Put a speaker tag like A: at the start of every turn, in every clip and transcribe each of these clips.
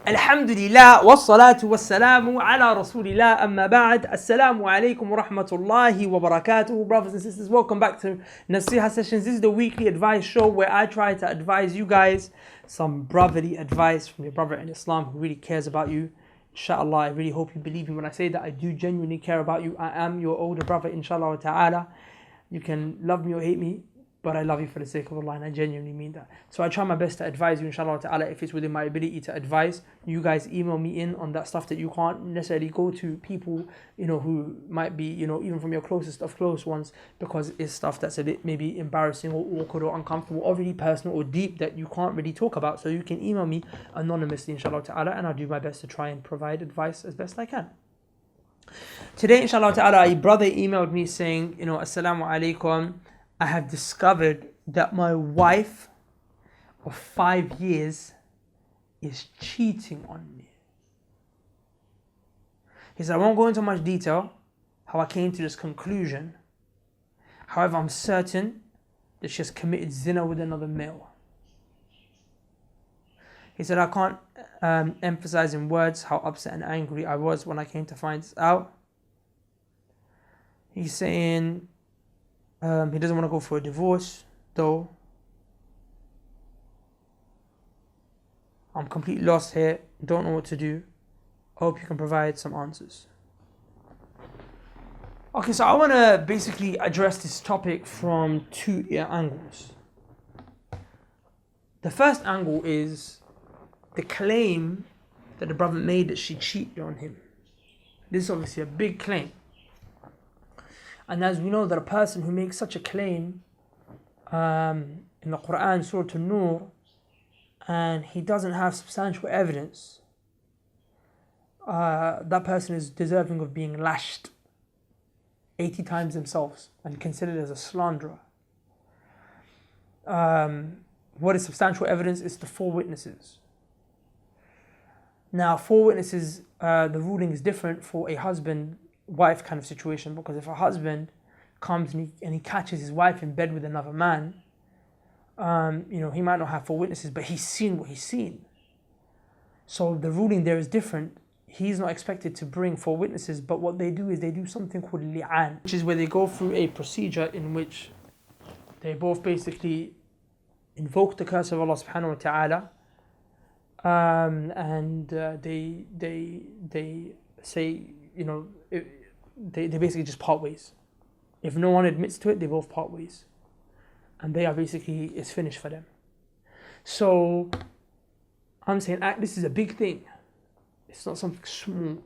A: Alhamdulillah wassalatu wassalamu ala rasulillah amma ba'd. Assalamu alaikum wa rahmatullahi wa barakatuh. Brothers and sisters, welcome back to Nasiha Sessions. This is the weekly advice show where I try to advise you guys some brotherly advice from your brother in Islam who really cares about you. Inshallah, I really hope you believe me when I say that I do genuinely care about you. I am your older brother, inshallah ta'ala. You can love me or hate me, but I love you for the sake of Allah, and I genuinely mean that. So I try my best to advise you, inshallah ta'ala, if it's within my ability to advise. You guys email me in on that stuff that you can't necessarily go to people, who might be, even from your closest of close ones, because it's stuff that's a bit maybe embarrassing or awkward or uncomfortable or really personal or deep that you can't really talk about. So you can email me anonymously, inshallah ta'ala, and I'll do my best to try and provide advice as best I can. Today, inshallah ta'ala, a brother emailed me saying, Assalamu alaikum, I have discovered that my wife of 5 years is cheating on me. He said, I won't go into much detail how I came to this conclusion. However, I'm certain that she has committed zina with another male. He said, I can't emphasize in words how upset and angry I was when I came to find this out. He's saying he doesn't want to go for a divorce, though. I'm completely lost here, don't know what to do. I hope you can provide some answers. Okay, so I want to basically address this topic from two angles. The first angle is the claim that the brother made that she cheated on him. This is obviously a big claim. And as we know that a person who makes such a claim in the Quran, Surah An-Nur, and he doesn't have substantial evidence, that person is deserving of being lashed 80 times themselves and considered as a slanderer. What is substantial evidence? Is the 4 witnesses. Now, 4 witnesses, the ruling is different for a husband-wife kind of situation, because if a husband comes and he catches his wife in bed with another man, he might not have 4 witnesses, but he's seen what he's seen. So the ruling there is different. He's not expected to bring 4 witnesses, but what they do is they do something called li'an, which is where they go through a procedure in which they both basically invoke the curse of Allah subhanahu wa ta'ala, and they say, they basically just part ways. If no one admits to it, they both part ways. And they are basically, it's finished for them. So I'm saying this is a big thing. It's not something small.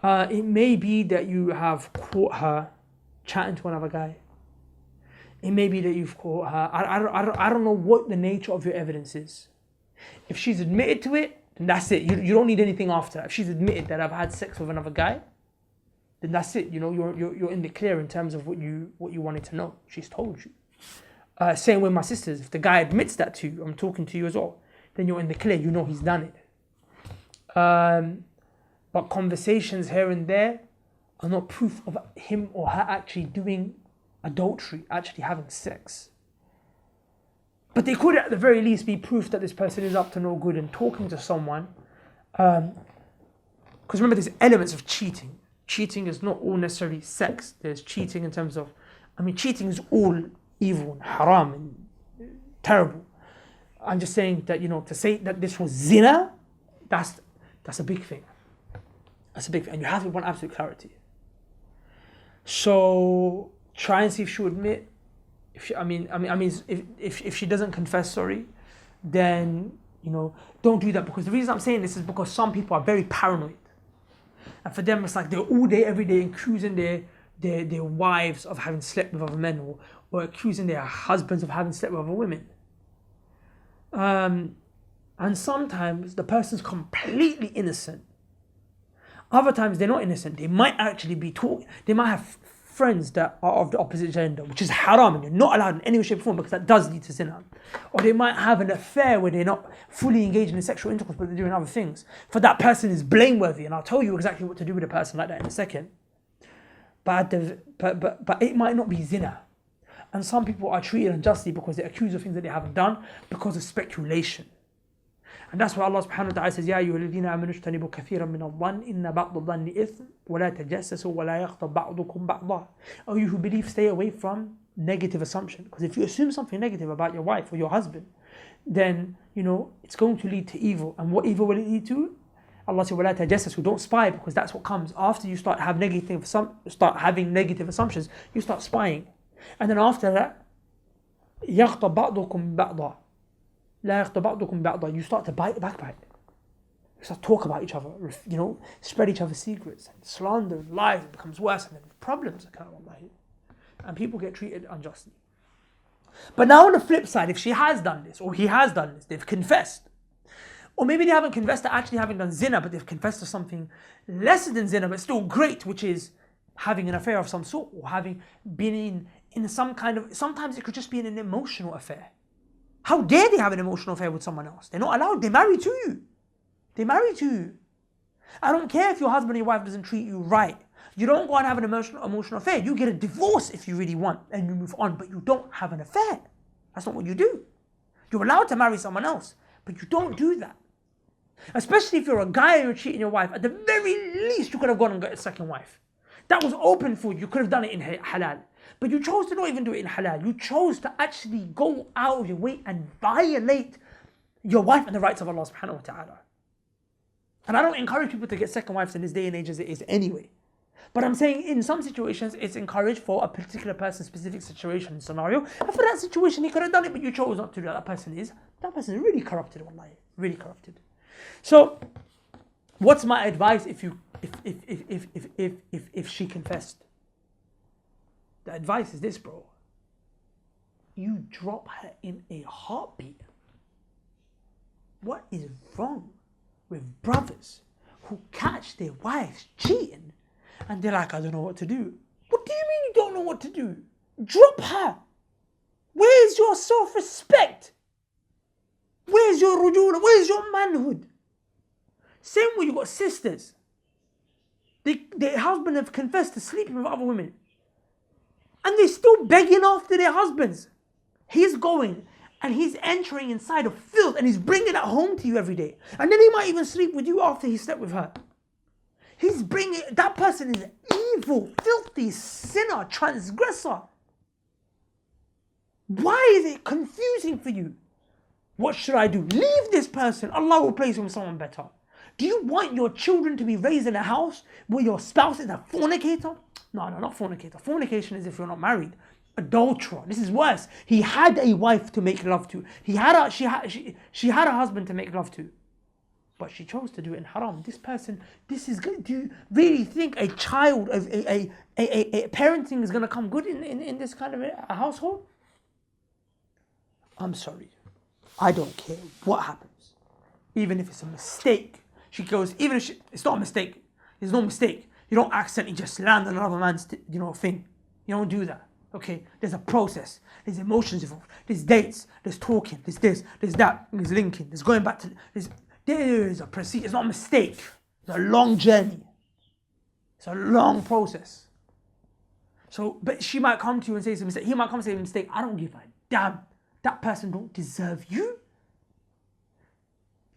A: It may be that you have caught her chatting to another guy. It may be that you've caught her. I don't know what the nature of your evidence is. If she's admitted to it, then that's it. You don't need anything after. If she's admitted that I've had sex with another guy, then that's it. You're in the clear in terms of what you wanted to know. She's told you. Same with my sisters. If the guy admits that to you, I'm talking to you as well, then you're in the clear. You know he's done it. But conversations here and there are not proof of him or her actually doing adultery, actually having sex. But they could at the very least be proof that this person is up to no good and talking to someone. Because remember, there's elements of cheating. Cheating is not all necessarily sex. There's cheating in terms of, cheating is all evil and haram and terrible. I'm just saying that, to say that this was zina, that's a big thing. That's a big thing. And you have to want absolute clarity. So try and see if she will admit. If she doesn't confess, sorry, then don't do that. Because the reason I'm saying this is because some people are very paranoid, and for them it's like they're all day, every day accusing their wives of having slept with other men, or accusing their husbands of having slept with other women. And sometimes the person's completely innocent. Other times they're not innocent. They might actually be talking. They might have friends that are of the opposite gender, which is haram and you're not allowed in any way, shape or form because that does lead to zina. Or they might have an affair where they're not fully engaged in sexual intercourse but they're doing other things. For that person is blameworthy, and I'll tell you exactly what to do with a person like that in a second. But it might not be zina. And some people are treated unjustly because they're accused of things that they haven't done because of speculation. And that's why Allah subhanahu wa ta'ala says, يَا أَيُّهَا الَّذِينَ آمَنُوا اجْتَنِبُوا كَثِيرًا مِنَ الظَّنِّ إِنَّ بَعْضَ الظَّنِّ إِثْمٌ وَلَا تَجَسَّسُوا وَلَا يَغْتَبْ بَعْضُكُمْ بَعْضًا. Oh, you who believe, stay away from negative assumption. Because if you assume something negative about your wife or your husband, then, it's going to lead to evil. And what evil will it lead to? Allah says, وَلَا تَجَسَّسُوا, don't spy, because that's what comes after you start having negative assumptions. You start spying. And then after that, يَغْتَبْ بَعْضُكُمْ بَعْضًا. لَا يَغْتَبْ بَعْضُكُمْ بَعْضًا. You start to backbite. You start to talk about each other, spread each other's secrets, and slander and lies. It becomes worse, and then problems occur, wallahi. And people get treated unjustly. But now on the flip side, if she has done this, or he has done this, they've confessed. Or maybe they haven't confessed to actually having done zina, but they've confessed to something lesser than zina, but still great, which is having an affair of some sort, or having been in some kind of, sometimes it could just be in an emotional affair. How dare they have an emotional affair with someone else? They're not allowed. They're married to you. They're married to you. I don't care if your husband or your wife doesn't treat you right. You don't go and have an emotional affair. You get a divorce if you really want and you move on, but you don't have an affair. That's not what you do. You're allowed to marry someone else, but you don't do that. Especially if you're a guy and you're cheating your wife. At the very least, you could have gone and got a second wife. That was open for you. You could have done it in halal. But you chose to not even do it in halal. You chose to actually go out of your way and violate your wife and the rights of Allah subhanahu wa ta'ala. And I don't encourage people to get second wives in this day and age as it is anyway. But I'm saying in some situations, it's encouraged for a particular person's specific situation and scenario. And for that situation, he could have done it, but you chose not to do that. That person is really corrupted, wallahi. Really corrupted. So, what's my advice if she confessed? The advice is this, bro. You drop her in a heartbeat. What is wrong with brothers who catch their wives cheating and they're like, I don't know what to do? What do you mean you don't know what to do? Drop her. Where's your self-respect? Where's your rujula? Where's your manhood? Same way you got sisters. Their husband have confessed to sleeping with other women. And they're still begging after their husbands. He's going and he's entering inside of filth and he's bringing it home to you every day. And then he might even sleep with you after he slept with her. He's bringing, that person is evil, filthy, sinner, transgressor. Why is it confusing for you? What should I do? Leave this person. Allah will place him with someone better. Do you want your children to be raised in a house where your spouse is a fornicator? No, not fornicator. Fornication is if you're not married. Adulterer. This is worse. He had a wife to make love to. She had a husband to make love to. But she chose to do it in haram. This person, this is good. Do you really think a child of a parenting is going to come good in this kind of a household? I'm sorry. I don't care what happens. Even if it's a mistake. She goes, even if it's not a mistake. There's no mistake. You don't accidentally just land on another man's, thing. You don't do that. Okay? There's a process. There's emotions involved. There's dates. There's talking. There's this. There's that. There's linking. There's going back to. There's a procedure. It's not a mistake. It's a long journey. It's a long process. So, but she might come to you and say it's a mistake. He might come and say it's a mistake. I don't give a damn. That person don't deserve you.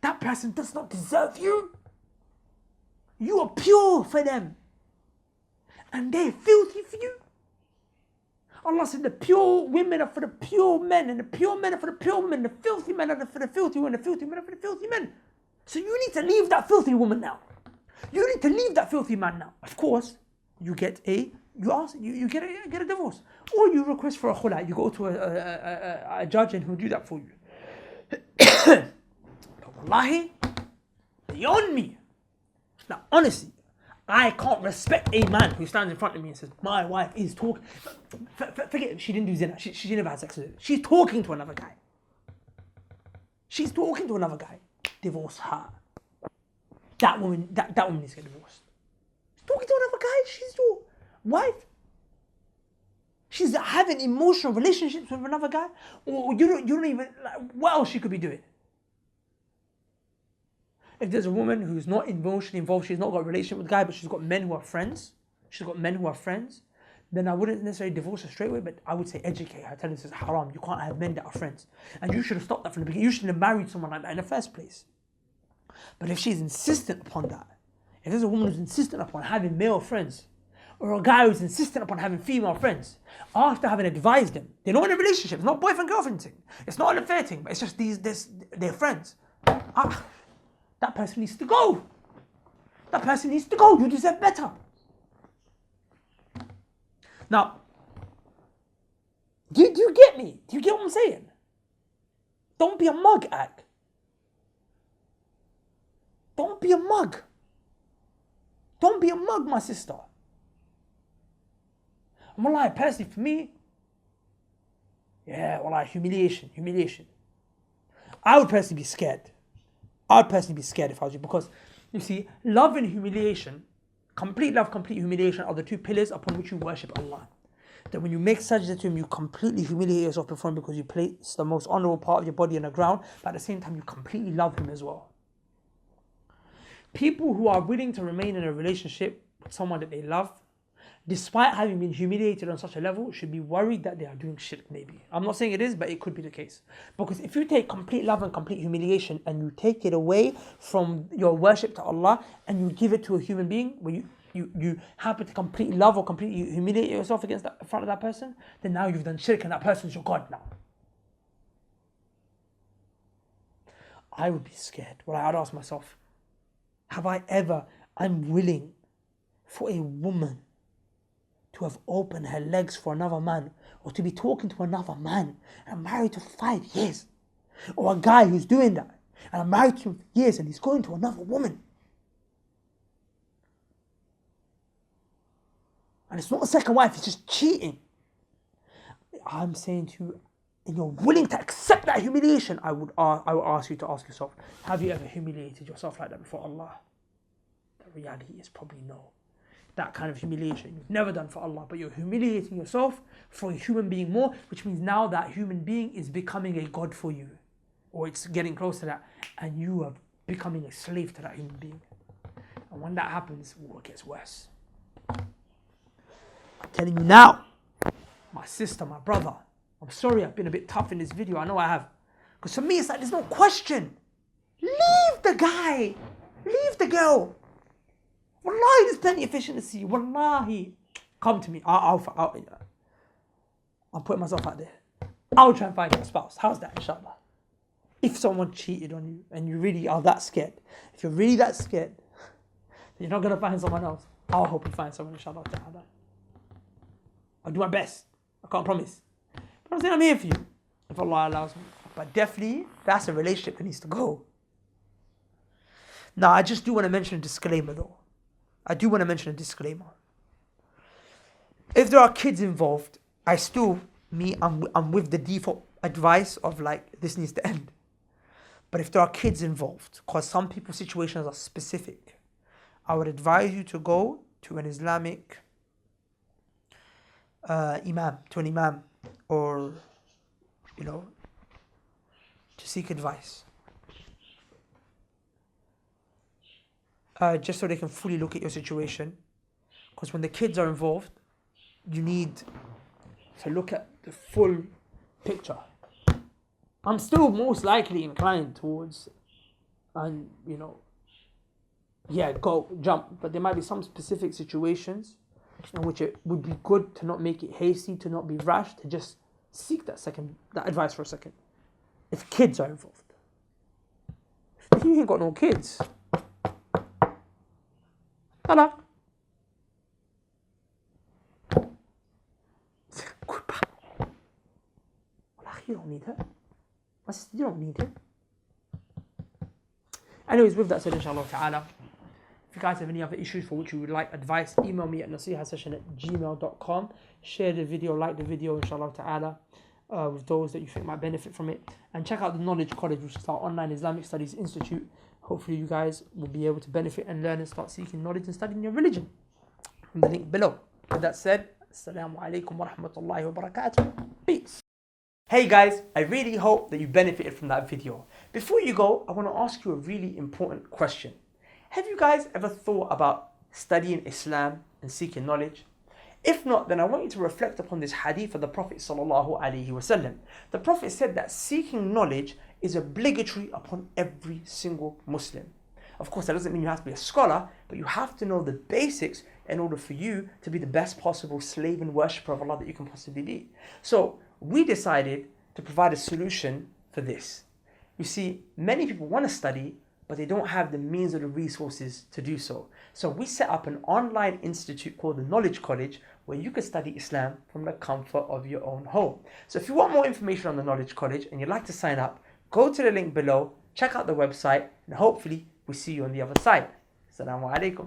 A: That person does not deserve you. You are pure for them. And they're filthy for you. Allah said the pure women are for the pure men, and the pure men are for the pure women, the filthy men are for the filthy women, the filthy men are for the filthy men. So you need to leave that filthy woman now. You need to leave that filthy man now. Of course, you get a divorce. Or you request for a khula. You go to a judge and he'll do that for you. But wallahi, beyond me. Now, honestly, I can't respect a man who stands in front of me and says, my wife is talking. Forget it, she didn't do zina. She never had sex with him. She's talking to another guy. Divorce her. That woman needs to get divorced. She's talking to another guy. She's your wife. She's having emotional relationships with another guy, or you don't even, like, what else she could be doing? If there's a woman who's not emotionally involved, she's not got a relationship with a guy, but she's got men who are friends, then I wouldn't necessarily divorce her straight away, but I would say educate her, tell her this is haram, you can't have men that are friends. And you should have stopped that from the beginning. You shouldn't have married someone like that in the first place. But if she's insistent upon that, if there's a woman who's insistent upon having male friends, or a guy who's insistent upon having female friends, after having advised them, they're not in a relationship, it's not boyfriend-girlfriend thing, it's not an affair thing, but it's just they're friends. That person needs to go. That person needs to go. You deserve better. Now, do you get me? Do you get what I'm saying? Don't be a mug, Ak. Don't be a mug. Don't be a mug, my sister. I'm gonna lie, personally, for me, humiliation. I would personally be scared. I'd personally be scared if I was you, because, you see, love and humiliation, complete love, complete humiliation are the two pillars upon which you worship Allah. That when you make sajda to Him, you completely humiliate yourself before Him because you place the most honorable part of your body on the ground, but at the same time you completely love Him as well. People who are willing to remain in a relationship with someone that they love, despite having been humiliated on such a level, should be worried that they are doing shirk maybe. I'm not saying it is, but it could be the case. Because if you take complete love and complete humiliation and you take it away from your worship to Allah and you give it to a human being, where you happen to completely love or completely humiliate yourself in front of that person, then now you've done shirk and that person's your God now. I would be scared. Well, I'd ask myself, I'm willing for a woman to have opened her legs for another man, or to be talking to another man, and I'm married to 5 years, or a guy who's doing that, and I'm married to him for years, and he's going to another woman, and it's not a second wife, it's just cheating. I'm saying to you, and you're willing to accept that humiliation, I would ask you to ask yourself, have you ever humiliated yourself like that before Allah? The reality is probably no. That kind of humiliation you've never done for Allah, but you're humiliating yourself for a human being more, which means now that human being is becoming a God for you, or it's getting close to that, and you are becoming a slave to that human being. And when that happens, it gets worse. I'm telling you now, my sister, my brother, I'm sorry I've been a bit tough in this video, I know I have, because for me it's like there's no question. Leave the guy, leave the girl. Wallahi, there's plenty of fish in the sea. Wallahi, come to me. I'm putting myself out there. I'll try and find your spouse. How's that, inshallah? If someone cheated on you and you really are that scared, if you're really that scared, then you're not going to find someone else. I'll hope you find someone, inshallah ta'ala. I'll do my best. I can't promise. But I'm saying I'm here for you, if Allah allows me. But definitely, that's a relationship that needs to go. Now, I just do want to mention a disclaimer though. If there are kids involved, I'm with the default advice of like, this needs to end. But if there are kids involved, because some people's situations are specific, I would advise you to go to an Islamic imam, or, to seek advice. Just so they can fully look at your situation. Because when the kids are involved, you need to look at the full picture. I'm still most likely inclined towards, jump. But there might be some specific situations in which it would be good to not make it hasty, to not be rash, to just seek that advice for a second. If kids are involved. If you ain't got no kids, hello. You don't need her. My sister, you don't need her. Anyways, with that said, inshallah ta'ala, if you guys have any other issues for which you would like advice, email me at nasihasession@gmail.com. Share the video, like the video, inshallah ta'ala, with those that you think might benefit from it. And check out the Knowledge College, which is our online Islamic Studies Institute. Hopefully you guys will be able to benefit and learn and start seeking knowledge and studying your religion. From the link below. With that said, Assalamu alaikum wa rahmatullahi wa barakatuh. Peace. Hey guys, I really hope that you benefited from that video. Before you go, I want to ask you a really important question. Have you guys ever thought about studying Islam and seeking knowledge? If not, then I want you to reflect upon this hadith of the Prophet sallallahu alaihi wasallam. The Prophet said that seeking knowledge is obligatory upon every single Muslim. Of course, that doesn't mean you have to be a scholar, but you have to know the basics in order for you to be the best possible slave and worshipper of Allah that you can possibly be. So we decided to provide a solution for this. You see, many people want to study, but they don't have the means or the resources to do so. So we set up an online institute called the Knowledge College, where you can study Islam from the comfort of your own home. So if you want more information on the Knowledge College and you'd like to sign up, go to the link below, check out the website, and hopefully we'll see you on the other side. Assalamu alaikum.